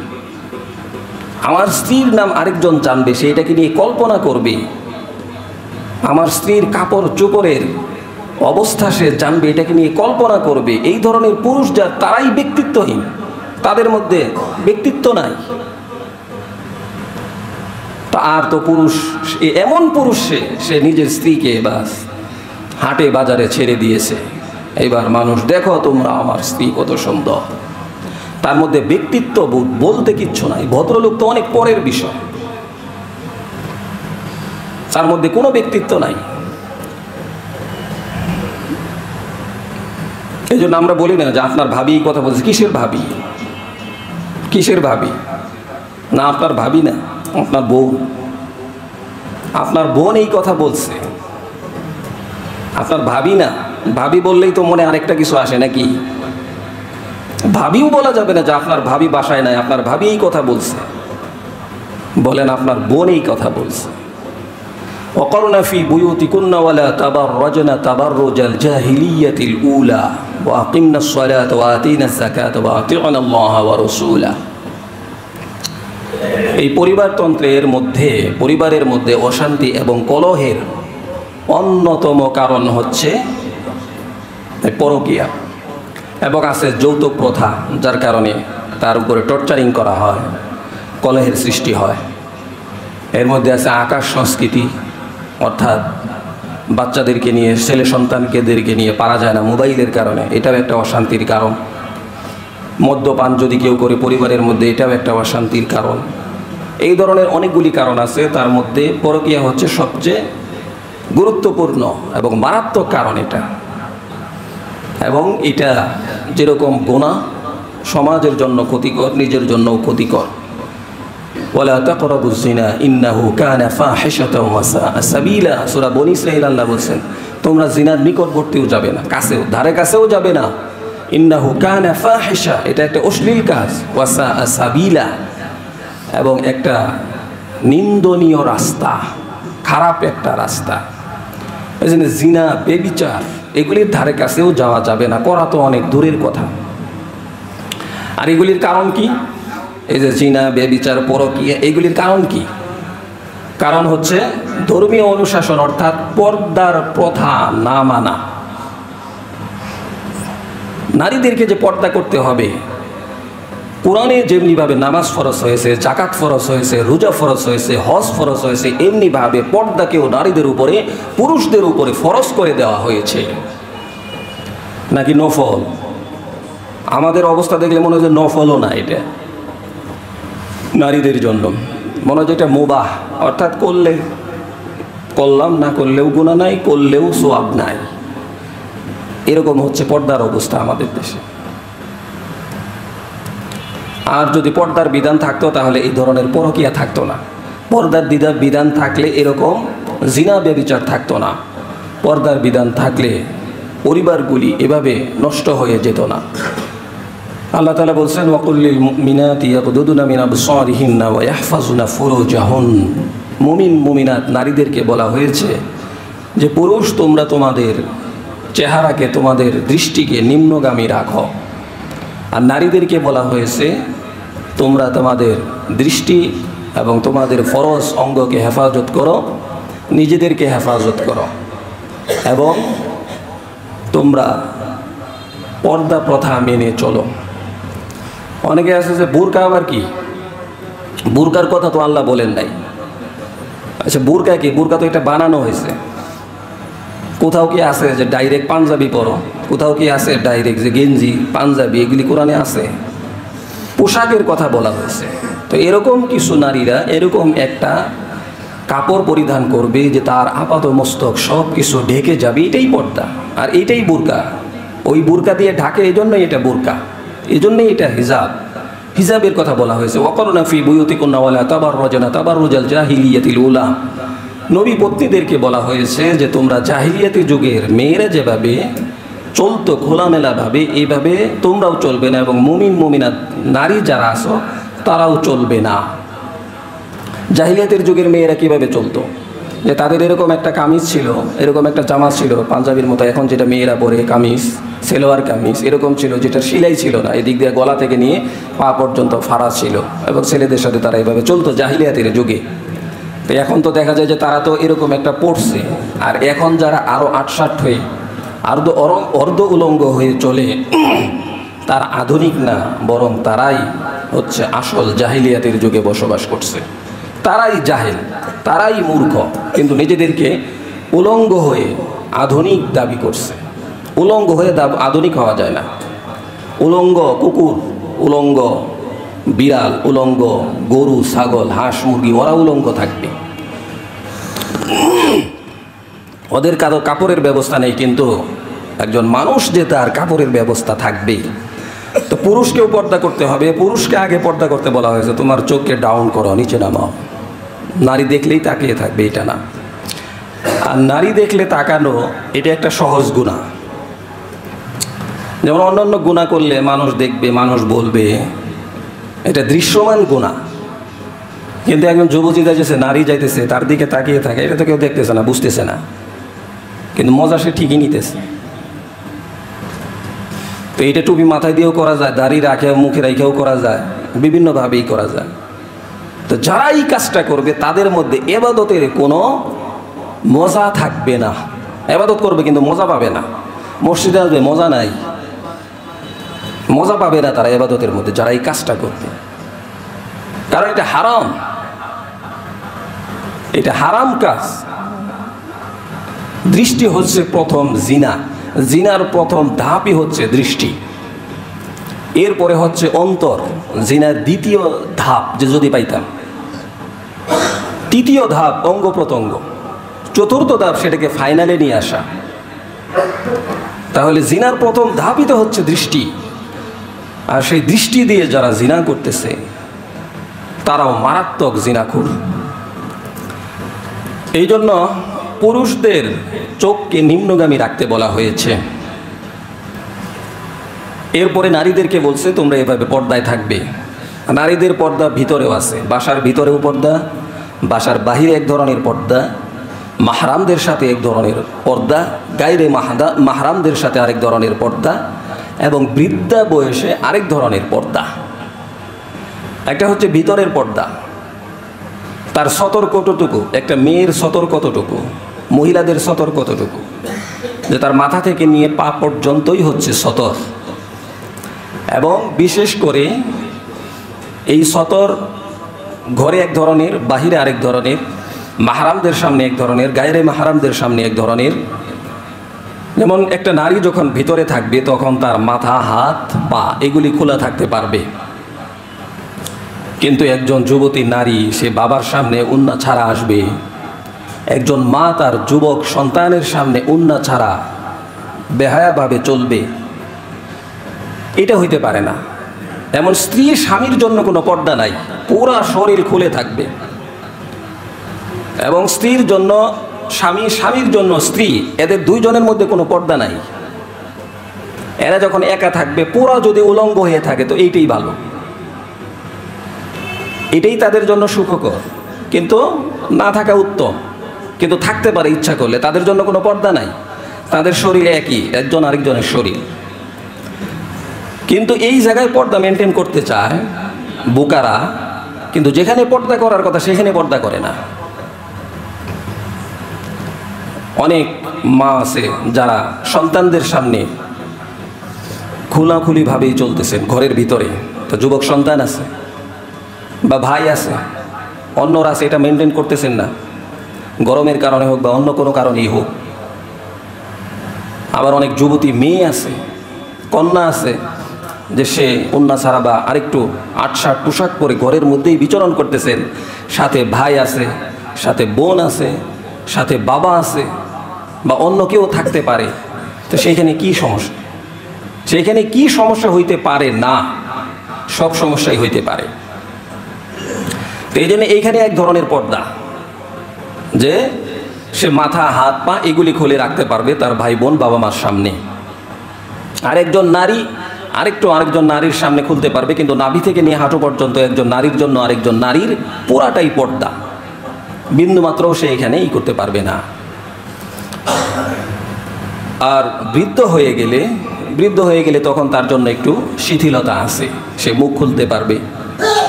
আমার স্ত্রীর নাম আরেকজন জানবে, সে এটাকে নিয়ে কল্পনা করবে। আমার স্ত্রীর কাপড় চোপড়ের অবস্থা সে জানবে, এটাকে নিয়ে কল্পনা করবে। এই ধরনের পুরুষ যার, তারাই ব্যক্তিত্বহীন, তাদের মধ্যে ব্যক্তিত্ব নাই। আর তো পুরুষ, এমন পুরুষ সে নিজের স্ত্রীকে বাস হাটে বাজারে ছেড়ে দিয়েছে। এবার মানুষ, দেখো তোমরা আমার স্ত্রী কত সুন্দর, তার মধ্যে ব্যক্তিত্ব বলতে কিচ্ছু নাই। ভদ্রলোক তো অনেক পরের বিষয়, তার মধ্যে কোনো ব্যক্তিত্ব নাই। এই জন্য আমরা বলি না যে আপনার ভাবি কথা বলছে। কিসের ভাবি? কিসের ভাবি? না, আপনার ভাবি না, আপনার বোন। আপনার বোন এই কথা বলছে, আপনার ভাবি না। ভাবি বললেই তো মনে আরেকটা কিছু আসে নাকি? ভাবিও বলা যাবে না যে আপনার ভাবি বাসায় নাই, আপনার ভাবি এই কথা বলছে। বলেন আপনার বোন এই কথা বলছে। ওয়াকারনা ফি বুয়ুতিকুন্না ওয়ালা তাবাররাজনা তাবাররুজাল জাহিলিয়াতিল উলা ওয়া আকিমনাস সালাতা ওয়া আতিনাজ যাকাতা ওয়া আতিউনাল্লাহা ওয়া রাসূলা। এই পরিবারতন্ত্রের মধ্যে, পরিবারের মধ্যে অশান্তি এবং কলহের অন্যতম কারণ হচ্ছে পরকীয়া, এবং আছে যৌতুক প্রথা, যার কারণে তার উপরে টর্চারিং করা হয়, কলহের সৃষ্টি হয়। এর মধ্যে আছে আকাশ সংস্কৃতি, অর্থাৎ বাচ্চাদেরকে নিয়ে, ছেলে সন্তানকেদেরকে নিয়ে পারা যায় না মোবাইলের কারণে, এটাও একটা অশান্তির কারণ। মদ্যপান যদি কেউ করে পরিবারের মধ্যে, এটাও একটা অশান্তির কারণ। এই ধরনের অনেকগুলি কারণ আছে, তার মধ্যে পরকীয়া হচ্ছে সবচেয়ে গুরুত্বপূর্ণ এবং মারাত্মক কারণ এটা। এবং এটা যেরকম গুনাহ, সমাজের জন্য ক্ষতিকর, নিজের জন্যও ক্ষতিকর। ওয়ালা তাকরাবুজ জিনা ইন্নাহু কানা ফাহিশাতাও ওয়া সাআ সাবিলা। সূরা বনী ইসরাঈল আল্লাহ বলেন, তোমরা জিনার নিকটবর্তীও যাবে না, কাছেও, ধারে কাছেও যাবে না। ইন্নাহু কানা ফাহিশা, এটা একটা অশ্লীল কাজ। ওয়া সাআ সাবিলা, এবং একটা নিন্দনীয় রাস্তা, খারাপ একটা রাস্তা। এই জন্য জিনা, বেবিচার, এগুলির ধারে কাছেও যাওয়া যাবে না, করা তো অনেক দূরের কথা। আর এগুলির কারণ কি? এই যে জিনা, বেবিচার, পরকীয়া, এগুলির কারণ কি? কারণ হচ্ছে ধর্মীয় অনুশাসন, অর্থাৎ পর্দার প্রথা না মানা। নারীদেরকে যে পর্দা করতে হবে, কোরআনে যেমনিভাবে নামাজ ফরজ হয়েছে, জাকাত ফরজ হয়েছে, রোজা ফরজ হয়েছে, হজ ফরজ হয়েছে, এমনিভাবে পর্দাকেও নারীদের উপরে, পুরুষদের উপরে ফরজ করে দেওয়া হয়েছে। নাকি নফল? আমাদের অবস্থা দেখলে মনে হয় যে নফলও না, এটা নারীদের জন্য মনে হয় যে এটা মুবাহ, অর্থাৎ করলে করলাম, না করলেও গুনাহ নাই, করলেও সওয়াব নাই। এরকম হচ্ছে পর্দার অবস্থা আমাদের দেশে। আর যদি পর্দার বিধান থাকতো তাহলে এই ধরনের পরকীয়া থাকতো না। পর্দার বিধান থাকলে এরকম জিনা, ব্যভিচার থাকতো না। পর্দার বিধান থাকলে পরিবারগুলি এভাবে নষ্ট হয়ে যেত না। আল্লাহ তাআলা বলছেন, ওয়াকুল্লিল মুমিনাতি ইয়াগদুদুনা মিন আবসারিহিন্না ওয়া ইয়াহফাজুনা ফুরুজাহুন। মুমিন, মুমিনাত নারীদেরকে বলা হয়েছে যে পুরুষ, তোমরা তোমাদের চেহারাকে, তোমাদের দৃষ্টিকে নিম্নগামী রাখো। আর নারীদেরকে বলা হয়েছে তোমরা তোমাদের দৃষ্টি এবং তোমাদের ফরজ অঙ্গকে হেফাজত করো, নিজেদেরকে হেফাজত করো, এবং তোমরা পর্দা প্রথা মেনে চলো। অনেকে আছে যে বুরকা, আবার কি? বুরকার কথা তো আল্লাহ বলেন নাই। আচ্ছা, বুরকা কি? বুরকা তো এটা বানানো হয়েছে। কোথাও কি আছে যে ডাইরেক্ট পাঞ্জাবি পরো? কোথাও কি আছে ডাইরেক্ট যে গেঞ্জি, পাঞ্জাবি, এগুলি কোরআনে আছে? পোশাকের কথা বলা হয়েছে। তো এরকম কিছু নারীরা এরকম একটা কাপড় পরিধান করবে যে তার আপাত মস্তক সব কিছু ঢেকে যাবে, এটাই পর্দা, আর এইটাই বুরকা। ওই বুরকা দিয়ে ঢাকে, এই জন্যই এটা বুরকা, এই জন্যই এটা হিজাব। হিজাবের কথা বলা হয়েছে। ওয়াকারনা ফি বুয়ুতিকুন্না ওয়ালা তাবাররাজনা তাবাররুজাল জাহিলিয়াতিল উলা। নবী পত্নীদেরকে বলা হয়েছে যে তোমরা জাহিলিয়াতি যুগের মেয়েরা যেভাবে চলতো খোলামেলাভাবে, এইভাবে তোমরাও চলবে না, এবং মুমিন, মুমিনাত নারী যারা আছো তারাও চলবে না। জাহিলিয়াতের যুগের মেয়েরা কীভাবে চলতো? যে তাদের এরকম একটা কামিজ ছিল, এরকম একটা জামা ছিল পাঞ্জাবির মতো, এখন যেটা মেয়েরা পরে কামিজ, সেলোয়ার কামিজ এরকম ছিল, যেটা সেলাই ছিল না, এদিক দিয়ে গলা থেকে নিয়ে পা পর্যন্ত ফাড়া ছিল, এবং ছেলেদের সাথে তারা এভাবে চলতো জাহিলিয়াতের যুগে। তো এখন তো দেখা যায় যে তারা তো এরকম একটা পড়ছে, আর এখন যারা আরও ৮৬ হয়ে অর্ধ উলঙ্গ হয়ে চলে, তার আধুনিক না, বরং তারাই হচ্ছে আসল জাহিলিয়াতের যুগে বসবাস করছে। তারাই জাহেল, তারাই মূর্খ, কিন্তু নিজেদেরকে উলঙ্গ হয়ে আধুনিক দাবি করছে। উলঙ্গ হয়ে আধুনিক হওয়া যায় না। উলঙ্গ কুকুর, উলঙ্গ বিড়াল, উলঙ্গ গরু, ছাগল, হাঁস, মুরগি, ওরা উলঙ্গ থাকবে, ওদের কারো কাপড়ের ব্যবস্থা নেই, কিন্তু একজন মানুষ যে তার কাপড়ের ব্যবস্থা থাকবে। তো পুরুষকেও পর্দা করতে হবে। পুরুষকে আগে পর্দা করতে বলা হয়েছে, তোমার চোখকে ডাউন করো, নিচে নামাও। নারী দেখলেই তাকিয়ে থাকবে, এটা না। আর নারী দেখলে তাকানো এটা একটা সহজ গুনাহ। যেমন অন্যান্য গুনাহ করলে মানুষ দেখবে, মানুষ বলবে, এটা দৃশ্যমান গুনাহ। কিন্তু একজন যুবতী যাইতেছে, নারী যাইতেছে, তার দিকে তাকিয়ে থাকে, এটা তো কেউ দেখতেছে না, বুঝতেছে না, কিন্তু মজা সে ঠিকই নিতেছে। তো এটা টুপি মাথায় দিয়েও করা যায়, দাড়ি রাখে মুখে রেখেও করা যায়, বিভিন্নভাবেই করা যায়। তো যারা এই কাজটা করবে তাদের মধ্যে এবাদতের কোনো মজা থাকবে না। এবাদত করবে কিন্তু মজা পাবে না। মসজিদে আসবে, মজা নাই, মজা পাবে না তারা এবাদতের মধ্যে, যারা এই কাজটা করবে। কারণ এটা হারাম, এটা হারাম কাজ। দৃষ্টি হচ্ছে প্রথম জিনা, জিনার প্রথম ধাপই হচ্ছে দৃষ্টি, এরপরে হচ্ছে অন্তর, জিনার দ্বিতীয় ধাপ, যে যদি পাইতাম, তৃতীয় ধাপ অঙ্গ প্রত্যঙ্গ, চতুর্থ ধাপ সেটাকে ফাইনালে নিয়ে আসা। তাহলে জিনার প্রথম ধাপই তো হচ্ছে দৃষ্টি, আর সেই দৃষ্টি দিয়ে যারা জিনা করতেছে তারাও মারাত্মক জিনাখুর। এই জন্য পুরুষদের চোখকে নিম্নগামী রাখতে বলা হয়েছে। এরপরে নারীদেরকে বলছে তোমরা এভাবে পর্দায় থাকবে। নারীদের পর্দা ভিতরেও আছে, বাসার ভিতরেও পর্দা, বাসার বাহিরে এক ধরনের পর্দা, মাহরামদের সাথে এক ধরনের পর্দা, গায়রে মাহরামদের সাথে আরেক ধরনের পর্দা, এবং বৃদ্ধা বয়সে আরেক ধরনের পর্দা। একটা হচ্ছে ভিতরের পর্দা, তার সতর কতটুকু, একটা মেয়ের সতর কতটুকু, মহিলাদের সতর কতটুকু, যে তার মাথা থেকে নিয়ে পা পর্যন্তই হচ্ছে সতর। এবং বিশেষ করে এই সতর ঘরে এক ধরনের, বাহিরে আরেক ধরনের, মাহরামদের সামনে এক ধরনের, গায়রে মাহরামদের সামনে এক ধরনের। যেমন একটা নারী যখন ভিতরে থাকবে তখন তার মাথা, হাত, পা এগুলি খোলা থাকতে পারবে, কিন্তু একজন যুবতী নারী সে বাবার সামনে উন্না ছাড়া আসবে, একজন মা তার যুবক সন্তানের সামনে উন্না ছাড়া বেহায়াভাবে চলবে, এটা হইতে পারে না। এমন স্ত্রী স্বামীর জন্য কোনো পর্দা নাই, পুরা শরীর খুলে থাকবে। এবং স্ত্রীর জন্য স্বামী, স্বামীর জন্য স্ত্রী, এদের দুইজনের মধ্যে কোনো পর্দা নাই। এরা যখন একা থাকবে, পুরা যদি উলঙ্গ হয়ে থাকে তো এইটাই ভালো, এটাই তাদের জন্য সুখকর, কিন্তু না থাকা উত্তম। কিন্তু থাকতে পারে ইচ্ছা করলে, তাদের জন্য কোনো পর্দা নাই, তাদের শরীর একই, একজন আরেকজনের শরীর। কিন্তু এই জায়গায় পর্দা মেনটেন করতে চায় বোকারা, কিন্তু যেখানে পর্দা করার কথা সেখানে পর্দা করে না। অনেক মা আছে যারা সন্তানদের সামনে খোলাখুলিভাবেই চলতেছেন ঘরের ভিতরে, তো যুবক সন্তান আছে বা ভাই আছে, অন্যরা আছে, এটা মেনটেন করতেছেন না, গরমের কারণে হোক বা অন্য কোনো কারণেই হোক। আবার অনেক যুবতী মেয়ে আছে, কন্যা আছে, যে সে উন্না ছাড়া বা আরেকটু আটশাট পোশাক পরে ঘরের মধ্যেই বিচরণ করতেছেন, সাথে ভাই আছে, সাথে বোন আছে, সাথে বাবা আছে, বা অন্য কেউ থাকতে পারে। তো সেইখানে কি সমস্যা? সেইখানে কি সমস্যা হইতে পারে না? সব সমস্যাই হইতে পারে। তো এই জন্য এইখানে এক ধরনের পর্দা, যে সে মাথা, হাত, পা এগুলি খুলে রাখতে পারবে তার ভাই বোন, বাবা মার সামনে। আরেকজন নারী আরেকজন নারীর সামনে খুলতে পারবে, কিন্তু নাভি থেকে নিয়ে হাঁটু পর্যন্ত একজন নারীর জন্য আরেকজন নারীর পুরাটাই পর্দা। বিন্দুমাত্র সে এখানে করতে পারবে না। আর বৃদ্ধ হয়ে গেলে তখন তার জন্য একটু শিথিলতা আছে, সে মুখ খুলতে পারবে,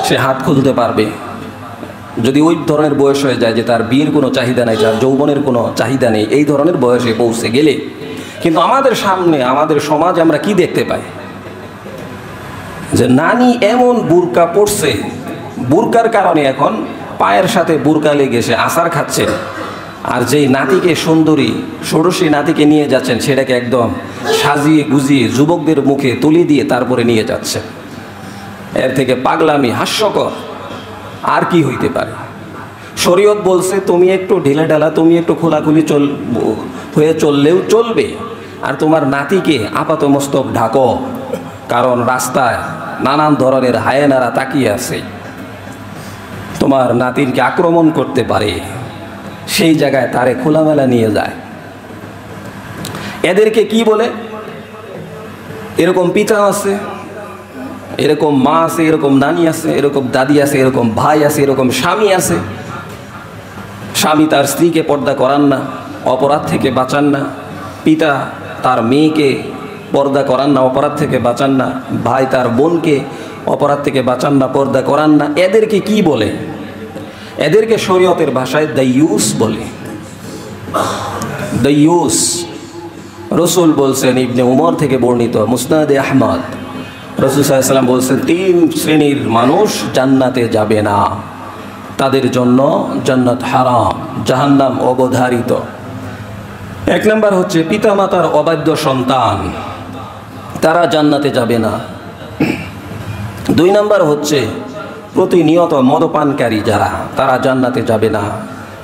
সে হাত খুলতে পারবে। যদি ওই ধরনের বয়স হয়ে যায় যে তার বিয়ের কোনো চাহিদা নেই, তার যৌবনের কোনো চাহিদা নেই, এই ধরনের বয়সে পৌঁছে গেলে, কিন্তু আমাদের সামনে আমাদের সমাজ আমরা কি দেখতে পাই যে নানি এমন বুরকা পড়ছে, বুরকার কারণে এখন পায়ের সাথে বুরকা লেগে সে আছাড় খাচ্ছে, আর যেই নাতিকে সুন্দরী ষোড়শী নাতিকে নিয়ে যাচ্ছেন সেটাকে একদম সাজিয়ে গুজিয়ে যুবকদের মুখে তুলে দিয়ে তারপরে নিয়ে যাচ্ছে। এর থেকে পাগলামি, হাস্যকর আর কি হইতে পারে? শরীয়ত বলছে তুমি একটু ঢিলা ঢালা, তুমি একটু খোলাখুলি হয়ে চললেও চলবে, আর তোমার নাতিকে আপাত মস্তক ঢাকো, কারণ রাস্তায় নানান ধরনের হায়েনারা তাকিয়ে আছে, তোমার নাতিকে আক্রমণ করতে পারে, সেই জায়গায় তারে খোলামেলা নিয়ে যায়। এদেরকে কি বলে? এরকম পিতা আছে, এরকম মা আছে, এরকম নানি আছে, এরকম দাদি আছে, এরকম ভাই আছে, এরকম স্বামী আছে। স্বামী তার স্ত্রীকে পর্দা করান না, অপরাধ থেকে বাঁচান না। পিতা তার মেয়েকে পর্দা করান না, অপরাধ থেকে বাঁচান না। ভাই তার বোনকে অপরাধ থেকে বাঁচান না, পর্দা করান না। এদেরকে কি বলে? এদেরকে শরীয়তের ভাষায় দাইয়ুস বলে। দাইয়ুস রসুল বলছেন, ইবনে উমর থেকে বর্ণিত মুসনাদে আহমদ, রাসূল সাল্লাল্লাহু আলাইহি ওয়াসাল্লাম বলছেন 3 শ্রেণীর মানুষ জান্নাতে যাবে না, তাদের জন্য জান্নাত হারাম, জাহান্নাম অবধারিত। 1 নাম্বার হচ্ছে পিতামাতার অবাধ্য সন্তান, তারা জান্নাতে যাবে না। 2 নাম্বার হচ্ছে প্রতিনিয়ত মদপানকারী যারা, তারা জান্নাতে যাবে না।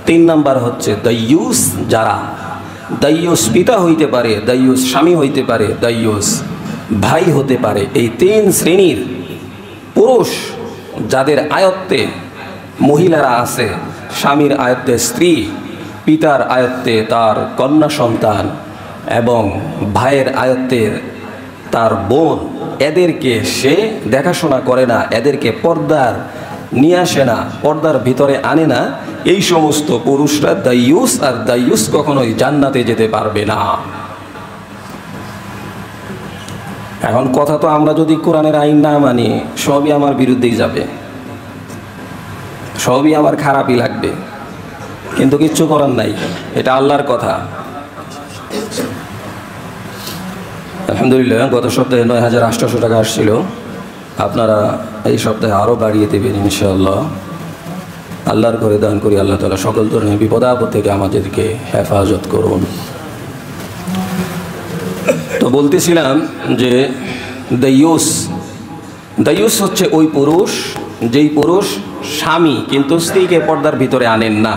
3 নাম্বার হচ্ছে দাইয়ুস যারা, দাইয়ুস পিতা হইতে পারে, দাইয়ুস স্বামী হইতে পারে, দাইয়ুস ভাই হতে পারে। এই 3 শ্রেণীর পুরুষ যাদের আয়ত্তে মহিলারা আছে, স্বামীর আয়ত্তে স্ত্রী, পিতার আয়ত্তে তার কন্যা সন্তান এবং ভাইয়ের আয়ত্তে তার বোন, এদেরকে সে দেখাশোনা করে না, এদেরকে পর্দার নিয়ে আসে না, পর্দার ভিতরে আনে না। এই সমস্ত পুরুষরা দাইয়ুস, আর দাইয়ুস কখনোই জান্নাতে যেতে পারবে না। এখন কথা তো আমরা যদি কোরআনের আইন না মানি, সবই আমার বিরুদ্ধেই যাবে, সবই আমার খারাপই লাগবে, কিন্তু কিচ্ছু করার নাই, এটা আল্লাহর কথা। আলহামদুলিল্লাহ, গত সপ্তাহে ৯,৮০০ টাকা আসছিল, আপনারা এই সপ্তাহে আরও বাড়িয়ে দেবেন ইনশাআল্লাহ। আল্লাহর ঘরে দান করি, আল্লাহ তাআলা সকল ধরনের বিপদ আপদ থেকে আমাদেরকে হেফাজত করুন। তো বলতেছিলাম যে দাইয়ুস হচ্ছে ওই পুরুষ, যেই পুরুষ স্বামী কিন্তু স্ত্রীকে পর্দার ভিতরে আনেন না।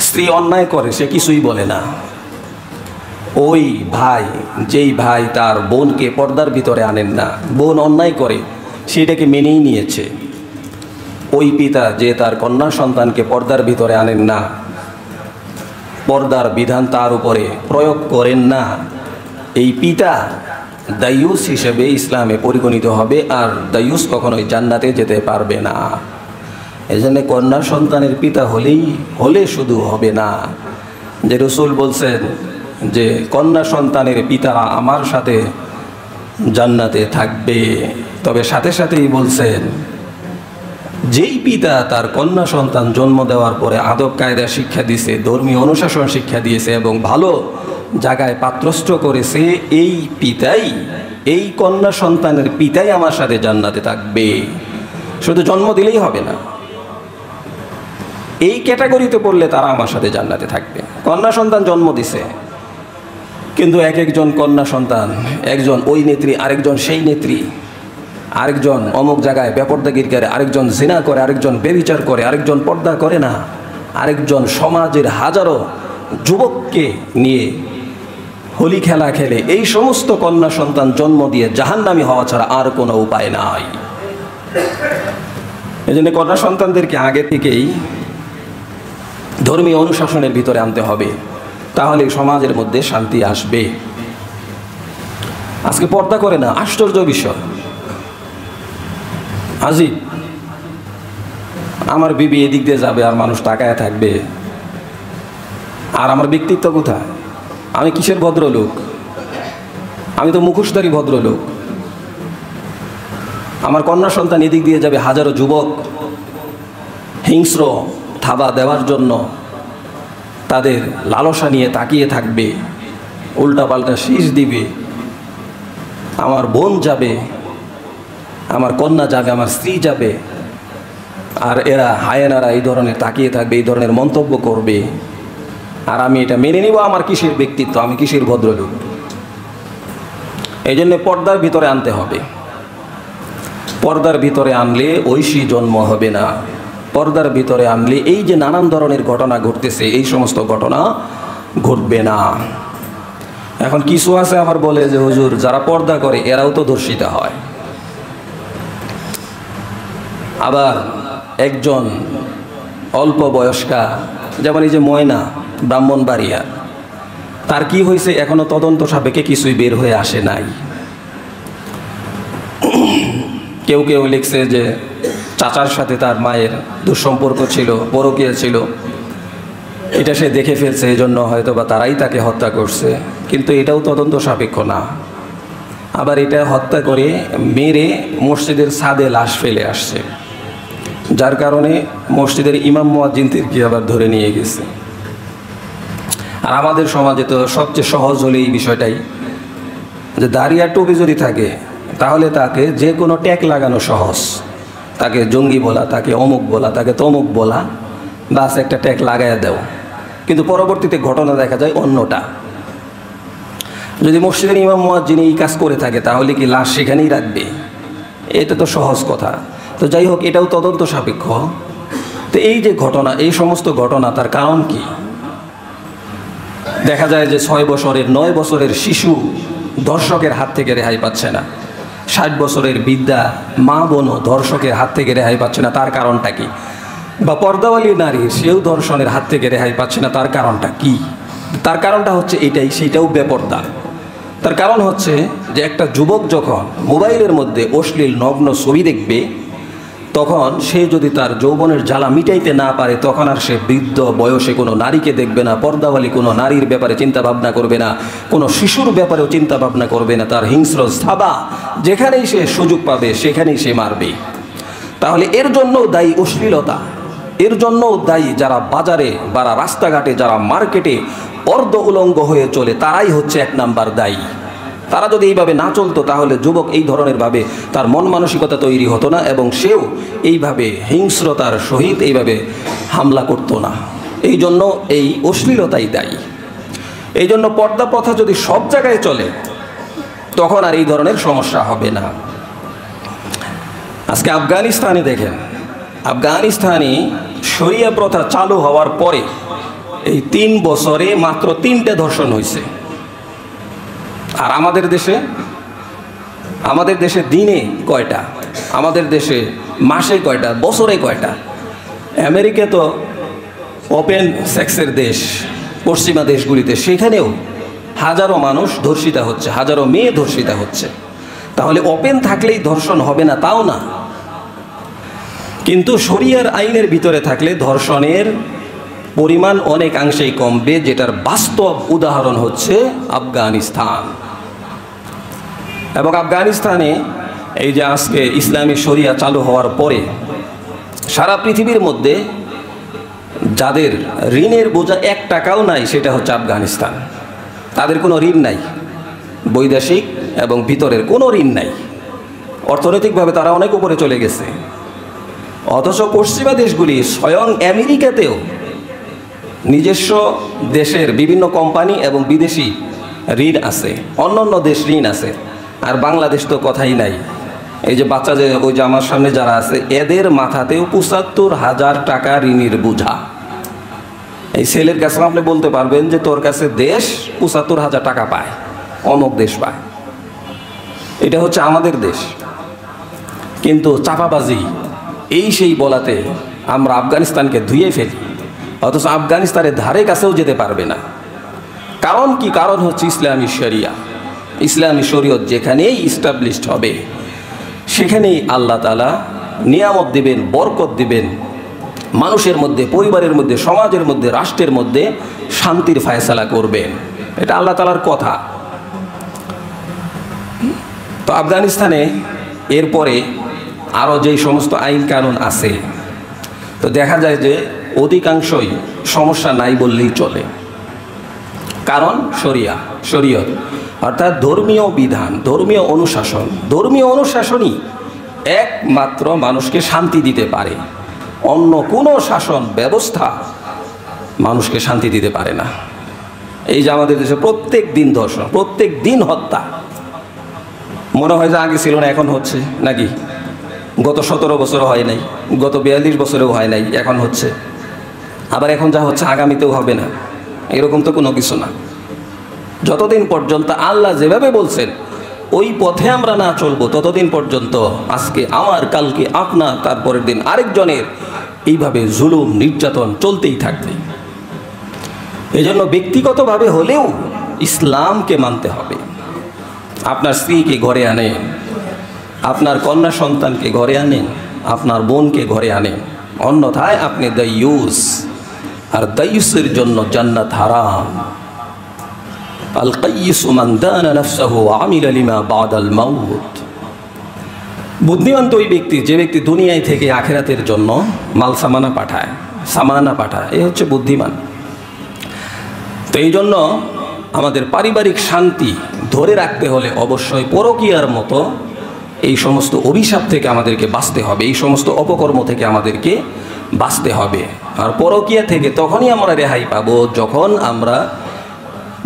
স্ত্রী অন্যায় করে, সে কিছুই বলে না। ওই ভাই, যেই ভাই তার বোনকে পর্দার ভিতরে আনেন না, বোন অন্যায় করে, সেটাকে মেনেই নিয়েছে। ওই পিতা যে তার কন্যা সন্তানকে পর্দার ভিতরে আনেন না, পর্দার বিধান তার উপরে প্রয়োগ করেন না, এই পিতা দাইয়ুস হিসেবে ইসলামে পরিগণিত হবে, আর দাইয়ুস কখনোই জান্নাতে যেতে পারবে না। এজন্য কন্যা সন্তানের পিতা হলে শুধু হবে না, যে রাসূল বলছেন যে কন্যা সন্তানের পিতারা আমার সাথে জান্নাতে থাকবে, তবে সাথে সাথেই বলছেন যেই পিতা তার কন্যা সন্তান জন্ম দেওয়ার পরে আদব কায়দা শিক্ষা দিয়েছে, ধর্মীয় অনুশাসন শিক্ষা দিয়েছে এবং ভালো জায়গায় পাত্রস্থ করেছে, এই পিতাই, এই কন্যা সন্তানের পিতাই আমার সাথে জান্নাতে থাকবে। শুধু জন্ম দিলেই হবে না, এই ক্যাটাগরিতে পড়লে তারা আমার সাথে জান্নাতে থাকবে। কন্যা সন্তান জন্ম দিছে, কিন্তু একজন কন্যা সন্তান, একজন ওই নেত্রী, আরেকজন সেই নেত্রী, আরেকজন অমুক জায়গায় বেপরদাগিরি করে, আরেকজন জিনা করে, আরেকজন ব্যভিচার করে, আরেকজন পর্দা করে না, আরেকজন সমাজের হাজারো যুবককে নিয়ে হোলি খেলা খেলে, এই সমস্ত কন্যা সন্তান জন্ম দিয়ে জাহান্নামী হওয়া ছাড়া আর কোনো উপায় নাই। এই জন্য কন্যা সন্তানদেরকে আগে থেকেই ধর্মীয় অনুশাসনের ভিতরে আনতে হবে, তাহলে সমাজের মধ্যে শান্তি আসবে। আজকে পর্দা করে না, আশ্চর্য বিষয়, আজিব। আমার বিবি এদিক দিয়ে যাবে আর মানুষ তাকায় থাকবে, আর আমার ব্যক্তিত্ব কোথায়? আমি কিসের ভদ্রলোক? আমি তো মুখোশধারী ভদ্রলোক। আমার কন্যা সন্তান এদিক দিয়ে যাবে, হাজারো যুবক হিংস্র থাবা দেওয়ার জন্য তাদের লালসা নিয়ে তাকিয়ে থাকবে, উল্টাপাল্টা শীষ দিবে। আমার বোন যাবে, আমার কন্যা যাবে, আমার স্ত্রী যাবে, আর এরা হায়েনারা এই ধরনের তাকিয়ে থাকবে, এই ধরনের মন্তব্য করবে, আর আমি এটা মেনে নিব। আমার কিসের ব্যক্তিত্ব? আমি কিসের ভদ্রলোক? এই জন্য পর্দার ভিতরে আনতে হবে। পর্দার ভিতরে আনলে ঐশী জন্ম হবে না। পর্দার ভিতরে আনলে এই যে নানান ধরনের ঘটনা ঘটতেছে, এই সমস্ত ঘটনা ঘটবে না। এখন কিছু আছে আবার বলে যে হুজুর যারা পর্দা করে এরাও তো ধর্ষিতা হয়। আবার একজন অল্প বয়স্কা, যেমন এই যে ময়না ব্রাহ্মণবাড়িয়া, তার কি হয়েছে এখনো তদন্ত সাপেক্ষে কিছুই বের হয়ে আসে নাই। কেউ কেউ লিখছে যে চাচার সাথে তার মায়ের দুঃসম্পর্ক ছিল, পরকীয়া ছিল, এটা সে দেখে ফেলছে, এই জন্য হয়তো বা তারাই তাকে হত্যা করছে, কিন্তু এটাও তদন্ত সাপেক্ষ না। আবার এটা হত্যা করে মেরে মসজিদের ছাদে লাশ ফেলে আসছে, যার কারণে মসজিদের ইমাম মুয়াজ্জিনদেরকে আবার ধরে নিয়ে গেছে। আর আমাদের সমাজে তো সবচেয়ে সহজ হলে এই বিষয়টাই, যে দাড়ি আর টুপি যদি থাকে তাহলে তাকে যে কোনো ট্যাগ লাগানো সহজ। তাকে জঙ্গি বলা, তাকে অমুক বলা, তাকে তমুক বলা, বাস একটা ট্যাগ লাগাইয়া দেও। কিন্তু পরবর্তীতে ঘটনা দেখা যায় অন্যটা। যদি মসজিদের ইমাম মুয়াজ্জিন এই কাজ করে থাকে তাহলে কি লাশ সেখানেই রাখবে? এটা তো সহজ কথা। তো যাই হোক, এটাও তদন্ত সাপেক্ষ। তো এই যে ঘটনা, এই সমস্ত ঘটনা, তার কারণ কি? দেখা যায় যে 6 বছরের 9 বছরের শিশু ধর্ষকের হাত থেকে রেহাই পাচ্ছে না। 60 বছরের বৃদ্ধা মা বোনও ধর্ষকের হাত থেকে রেহাই পাচ্ছে না। তার কারণটা কি? বা পর্দাওয়ালী নারী, সেও ধর্ষণের হাত থেকে রেহাই পাচ্ছে না। তার কারণটা কি? তার কারণটা হচ্ছে এটাই, সেইটাও বেপর্দা। তার কারণ হচ্ছে যে একটা যুবক যখন মোবাইলের মধ্যে অশ্লীল নগ্ন ছবি দেখবে, তখন সে যদি তার যৌবনের জ্বালা মিটাইতে না পারে, তখন আর সে বৃদ্ধ বয়সে কোনো নারীকে দেখবে না, পর্দাওয়ালী কোনো নারীর ব্যাপারে চিন্তা ভাবনা করবে না, কোনো শিশুর ব্যাপারেও চিন্তা ভাবনা করবে না। তার হিংস্র থাবা যেখানেই সে সুযোগ পাবে সেখানেই সে মারবে। তাহলে এর জন্য দায়ী অশ্লীলতা, এর জন্য দায়ী যারা বাজারে বা রাস্তাঘাটে, যারা মার্কেটে অর্ধ উলঙ্গ হয়ে চলে, তারাই হচ্ছে 1 নাম্বার দায়ী। তারা যদি এইভাবে না চলতো তাহলে যুবক এই ধরনের ভাবে তার মন মানসিকতা তৈরি হতো না, এবং সেও এইভাবে হিংস্রতার সহিত এইভাবে হামলা করতো না। এই জন্য এই অশ্লীলতাই দায়ী। এই জন্য পর্দা প্রথা যদি সব জায়গায় চলে, তখন আর এই ধরনের সমস্যা হবে না। আজকে আফগানিস্তানে দেখেন, আফগানিস্তানে শরিয়া প্রথা চালু হওয়ার পরে এই 3 বছরে মাত্র 3টে ধর্ষণ হয়েছে। আর আমাদের দেশে দিনে কয়টা, আমাদের দেশে মাসে কয়টা, বছরে কয়টা? আমেরিকা তো ওপেন সেক্সের দেশ, পশ্চিমা দেশগুলিতে সেখানেও হাজারো মানুষ ধর্ষিতা হচ্ছে, হাজারো মেয়ে ধর্ষিতা হচ্ছে। তাহলে ওপেন থাকলেই ধর্ষণ হবে না তাও না, কিন্তু শরিয়ার আইনের ভিতরে থাকলে ধর্ষণের পরিমাণ অনেকাংশেই কমবে, যেটার বাস্তব উদাহরণ হচ্ছে আফগানিস্তান। এবং আফগানিস্তানে এই যে আজকে ইসলামী শরিয়া চালু হওয়ার পরে সারা পৃথিবীর মধ্যে যাদের ঋণের বোঝা 1 টাকাও নাই, সেটা হচ্ছে আফগানিস্তান। তাদের কোনো ঋণ নাই, বৈদেশিক এবং ভিতরের কোনো ঋণ নাই। অর্থনৈতিকভাবে তারা অনেক উপরে চলে গেছে। অথচ পশ্চিমা দেশগুলি, স্বয়ং আমেরিকাতেও নিজস্ব দেশের বিভিন্ন কোম্পানি এবং বিদেশি ঋণ আছে, অন্যান্য দেশ ঋণ আছে। আর বাংলাদেশ তো কথাই নাই। এই যে বাচ্চা, যে ওই যে আমার সামনে যারা আছে, এদের মাথাতেও ৭৫,০০০ টাকা ঋণের বোঝা। এই ছেলের কাছে আপনি বলতে পারবেন যে তোর কাছে দেশ ৭৫,০০০ টাকা পায়, অমুক দেশ পায়। এটা হচ্ছে আমাদের দেশ। কিন্তু চাপাবাজি এই সেই বলাতে আমরা আফগানিস্তানকে ধুয়ে ফেলি, অথচ আফগানিস্তানের ধারে কাছেও যেতে পারবে না। কারণ কি? কারণ হচ্ছে ইসলামী শরিয়া। ইসলামী শরীয়ত যেখানেই ইস্টাবলিশড হবে, সেখানেই আল্লাহ তাআলা নিয়ামত দিবেন, বরকত দিবেন, মানুষের মধ্যে, পরিবারের মধ্যে, সমাজের মধ্যে, রাষ্ট্রের মধ্যে শান্তির ফায়সালা করবেন। এটা আল্লাহ তাআলার কথা। তো আফগানিস্তানে এরপরে আরও যেই সমস্ত আইন কানুন আছে, তো দেখা যায় যে অধিকাংশই সমস্যা নাই বললেই চলে। কারণ শরীয়ত অর্থাৎ ধর্মীয় বিধান, ধর্মীয় অনুশাসন, ধর্মীয় অনুশাসনই একমাত্র মানুষকে শান্তি দিতে পারে। অন্য কোনো শাসন ব্যবস্থা মানুষকে শান্তি দিতে পারে না। এই যে আমাদের দেশে প্রত্যেক দিন ধর্ষণ, প্রত্যেক দিন হত্যা, মনে হয় যে আগে ছিল না, এখন হচ্ছে নাকি? গত 17 বছরও হয় নাই, গত 42 বছরেও হয় নাই, এখন হচ্ছে। আবার এখন যা হচ্ছে আগামীতেও হবে না, এরকম তো কোনো কিছু না। যতদিন পর্যন্ত আল্লাহ যেভাবে বলছেন ওই পথে আমরা না চলবো, ততদিন পর্যন্ত আজকে আমার, কালকে আপনার, তারপরের দিন আরেকজনের, এইভাবে জুলুম নির্যাতন চলতেই থাকবে। এই জন্য ব্যক্তিগতভাবে হলেও ইসলামকে মানতে হবে। আপনার স্ত্রীকে ঘরে আনেন, আপনার কন্যা সন্তানকে ঘরে আনেন, আপনার বোনকে ঘরে আনেন, অন্যথায় আপনি দায়ুস, আর দায়ুসের জন্য জান্নাত হারাম। আল কাইয়িসু মান দানা নাফসাহু ওয়া আমিলা লিমা বাদাল মাউত। বুদ্ধিমান তো ওই ব্যক্তি, যে ব্যক্তি দুনিয়ায় থেকে আখিরাতের জন্য মাল সামানা পাঠায়, এ হচ্ছে বুদ্ধিমান। তো এই জন্য আমাদের পারিবারিক শান্তি ধরে রাখতে হলে অবশ্যই পরকীয়ার মতো এই সমস্ত অভিশাপ থেকে আমাদেরকে বাঁচতে হবে, এই সমস্ত অপকর্ম থেকে আমাদেরকে বাঁচতে হবে। আর পরকীয়া থেকে তখনই আমরা রেহাই পাবো যখন আমরা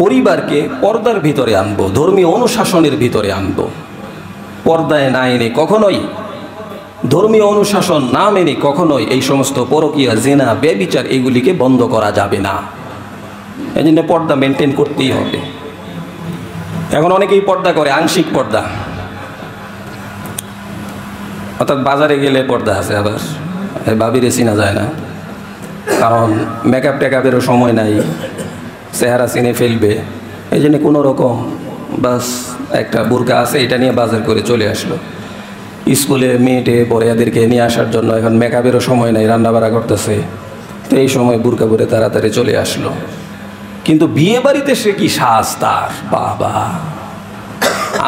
পরিবারকে পর্দার ভিতরে আনবো, ধর্মীয় অনুশাসনের ভিতরে আনবো। পর্দায় না এনে কখনোই, ধর্মীয় অনুশাসন না মেনে কখনোই এই সমস্ত পরকীয়া, জিনা, ব্যভিচার এগুলিকে বন্ধ করা যাবে না। এই জন্য পর্দা মেনটেন করতেই হবে। এখন অনেকেই পর্দা করে, আংশিক পর্দা, অর্থাৎ বাজারে গেলে পর্দা আছে, আবার ভাবিরে চিনা যায় না, কারণ মেকআপ টেকআপেরও সময় নাই, চেহারা চিনে ফেলবে। এই জন্য কোনো রকম বাস একটা বোরকা আছে, এটা নিয়ে বাজার করে চলে আসলো। স্কুলে মেয়েটে পরে এদেরকে নিয়ে আসার জন্য এখন মেকআপেরও সময় নাই, রান্নাবাড়া করতেছে, তো এই সময় বোরকা পরে তাড়াতাড়ি চলে আসলো। কিন্তু বিয়ে বাড়িতে সে কি সাজ তার, বাবা!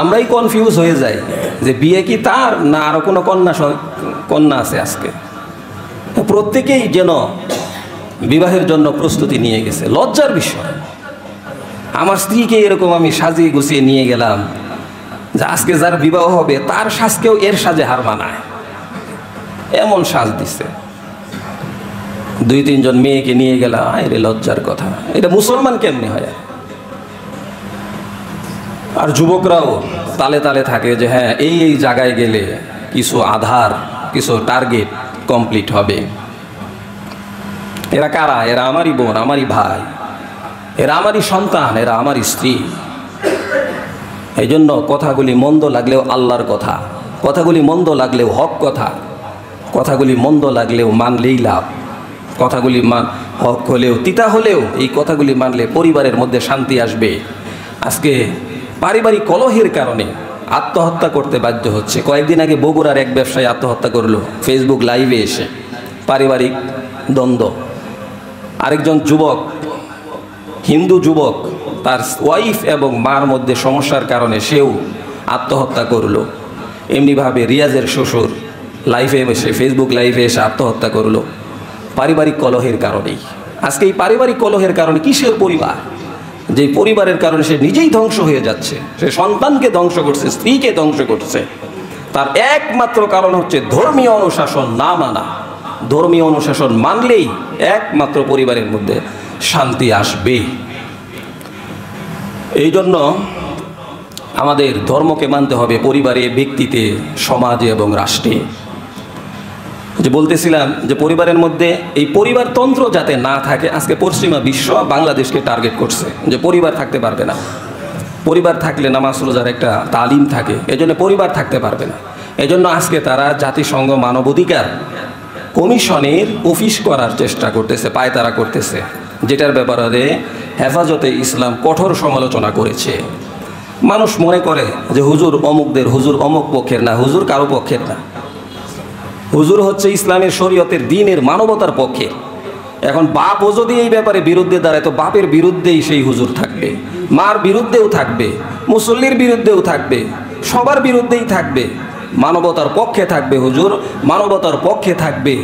আমরাই কনফিউজ হয়ে যাই যে বিয়ে কি তার না আরো কোনো কন্যা আছে। আজকে প্রত্যেকেই যেন বিবাহের জন্য প্রস্তুতি নিয়ে গেছে। লজ্জার বিষয়, আমার স্ত্রীকে এরকম আমি সাজিয়ে গুছিয়ে নিয়ে গেলাম যে আজকে যার বিবাহ হবে তার সাজকেও এর সাজে হার মানায়, এমন সাজ দিছে। 2-3 জন মেয়েকে নিয়ে গেলাম, এর লজ্জার কথা। এটা মুসলমান কেমনি হয়? আর যুবকরাও তালে তালে থাকে যে হ্যাঁ এই জায়গায় গেলে কিছু আধার, কিছু টার্গেট কমপ্লিট হবে। এরা কারা? এরা আমারই বোন, আমারই ভাই, এরা আমারই সন্তান, এরা আমারই স্ত্রী। এই জন্য কথাগুলি মন্দ লাগলেও আল্লাহর কথা, কথাগুলি মন্দ লাগলেও হক কথা, কথাগুলি মন্দ লাগলেও মানলেই লাভ, কথাগুলি হক হলেও তিতা হলেও এই কথাগুলি মানলে পরিবারের মধ্যে শান্তি আসবে। আজকে পারিবারিক কলহের কারণে আত্মহত্যা করতে বাধ্য হচ্ছে। কয়েকদিন আগে বগুড়ার এক ব্যবসায়ী আত্মহত্যা করলো ফেসবুক লাইভে এসে, পারিবারিক দ্বন্দ্ব। আরেকজন যুবক, হিন্দু যুবক, তার ওয়াইফ এবং মার মধ্যে সমস্যার কারণে সেও আত্মহত্যা করলো। এমনিভাবে রিয়াজের শ্বশুর লাইভে এসে, ফেসবুক লাইভে এসে আত্মহত্যা করলো পারিবারিক কলহের কারণেই। আজকে এই পারিবারিক কলহের কারণে কিসের পরিবার? যে পরিবারের কারণে সে নিজেই ধ্বংস হয়ে যাচ্ছে, সে সন্তানকে ধ্বংস করছে, স্ত্রীকে ধ্বংস করছে। তার একমাত্র কারণ হচ্ছে ধর্মীয় অনুশাসন না মানা। ধর্মীয় অনুশাসন মানলেই একমাত্র পরিবারের মধ্যে শান্তি আসবে। এই জন্য আমাদের ধর্মকে মানতে হবে পরিবারে, ব্যক্তিতে, সমাজে এবং রাষ্ট্রে। যে বলতেছিলাম যে পরিবারের মধ্যে এই পরিবারতন্ত্র যাতে না থাকে। আজকে পশ্চিমা বিশ্ব বাংলাদেশকে টার্গেট করছে যে পরিবার থাকতে পারবে না, পরিবার থাকলে নামাজ রোজার একটা তালিম থাকে, এজন্য পরিবার থাকতে পারবে না। এজন্য আজকে তারা জাতিসংঘ মানবাধিকার কমিশনের অফিস করার চেষ্টা করতেছে, পায়তারা করতেছে, যেটার ব্যাপারে হেফাজতে ইসলাম কঠোর সমালোচনা করেছে। মানুষ মনে করে যে হুজুর অমুকদের, হুজুর অমুক পক্ষের না, হুজুর কারো পক্ষের না। হুজুর হচ্ছে ইসলামের শরীয়তের দ্বীনের মানবতার পক্ষে। এখন বাপও যদি এই ব্যাপারে বিরুদ্ধে দাঁড়ায় তো বাপের বিরুদ্ধেই সেই হুজুর থাকবে, মার বিরুদ্ধেও থাকবে, মুসল্লির বিরুদ্ধেও থাকবে, সবার বিরুদ্ধেই থাকবে। মানবতার পক্ষে থাকবে হুজুর, মানবতার পক্ষে থাকবে,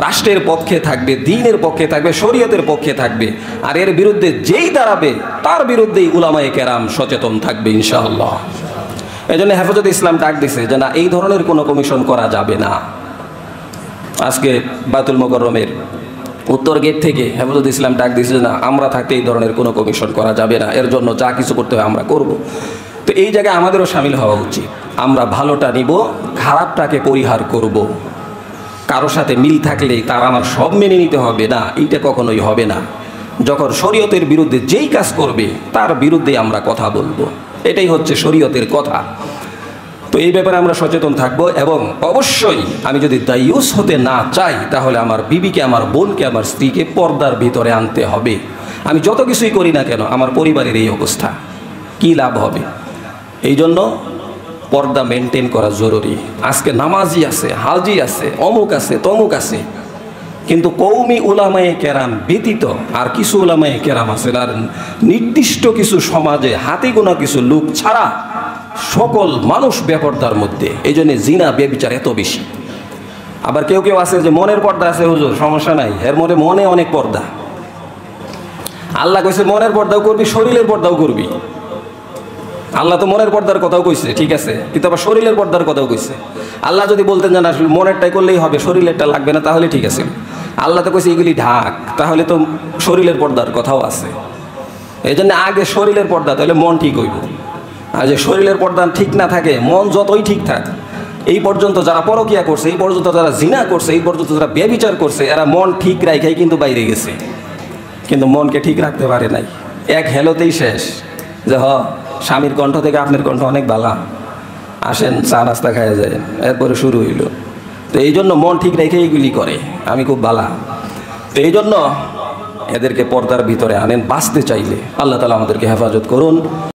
রাষ্ট্রের পক্ষে থাকবে, দ্বীনের পক্ষে থাকবে, শরীয়তের পক্ষে থাকবে। আর এর বিরুদ্ধে যেই দাঁড়াবে তার বিরুদ্ধেই উলামায়ে কেরাম সচেতন থাকবে ইনশাআল্লাহ। এই জন্য হেফাজতে ইসলাম ডাক দিছে যে না, এই ধরনের কোনো কমিশন করা যাবে না। আজকে বায়তুল মোকাররমের উত্তর গেট থেকে হেফাজতে ইসলাম ডাক দিছে না, আমরা থাকতে এই ধরনের কোনো কমিশন করা যাবে না, এর জন্য যা কিছু করতে হয় আমরা করব। তো এই জায়গায় আমাদেরও সামিল হওয়া উচিত। আমরা ভালোটা নিব, খারাপটাকে পরিহার করব। কারো সাথে মিল থাকলেই তার আমার সব মেনে নিতে হবে না, এইটা কখনোই হবে না। যখন শরীয়তের বিরুদ্ধে যেই কাজ করবে তার বিরুদ্ধে আমরা কথা বলবো, এটাই হচ্ছে শরীয়তের কথা। তো এই ব্যাপারে আমরা সচেতন থাকব। এবং অবশ্যই আমি যদি দায়ুস হতে না চাই তাহলে আমার বিবিকে, আমার বোনকে, আমার স্ত্রীকে পর্দার ভিতরে আনতে হবে। আমি যত কিছুই করি না কেন, আমার পরিবারের এই অবস্থা, কি লাভ হবে? এই জন্য পর্দা মেনটেন করা জরুরি। আজকে নামাজি আছে, হাজি আছে, অমুক আছে, তমুক আছে, কিন্তু কওমি উলামায়ে কেরাম ব্যতীত আর কিছু উলামায়ে কেরাম আছেন, আর নির্দিষ্ট কিছু সমাজে হাতে গোনা কিছু লোক ছাড়া সকল মানুষ বেপরদার মধ্যে। এই জন্য জিনা ব্যভিচার এত বেশি। আবার কেউ কেউ আছে যে মনের পর্দা আছে, হুজুর সমস্যা নাই, এর মধ্যে মনে অনেক পর্দা। আল্লাহ কইছে মনের পর্দাও করবি, শরীরের পর্দাও করবি। আল্লাহ তো মনের পর্দার কথাও কইছে, ঠিক আছে, কিন্তু আবার শরীরের পর্দার কথাও কইছে। আল্লাহ যদি বলতেন যে না আসলে মনেরটাই করলেই হবে, শরীরেরটা লাগবে না, তাহলে ঠিক আছে। আল্লাহ তো কইছে এগুলি ঢাক, তাহলে তো শরীরের পর্দার কথাও আছে। এই জন্য আগে শরীরের পর্দা, তাহলে মন ঠিক হইব। আর যে শরীরের পর্দা ঠিক না থাকে, মন যতই ঠিক থাক, এই পর্যন্ত যারা পরকিয়া করছে, এই পর্যন্ত যারা জিনা করছে, এই পর্যন্ত যারা ব্যভিচার করছে, এরা মন ঠিক রাখাই কিন্তু বাইরে গেছে, কিন্তু মনকে ঠিক রাখতে পারে নাই। এক হেলোতেই শেষ যে স্বামীর কণ্ঠ থেকে আপনার কণ্ঠ অনেক ভালো, আসেন চা নাস্তা খাওয়া যায়, এরপরে শুরু হইল। তো এই জন্য মন ঠিক রেখে এইগুলি করে, আমি খুব ভালো। তো এই জন্য এদেরকে পর্দার ভিতরে আনেন বাঁচতে চাইলে। আল্লাহ তাআলা আমাদেরকে হেফাজত করুন।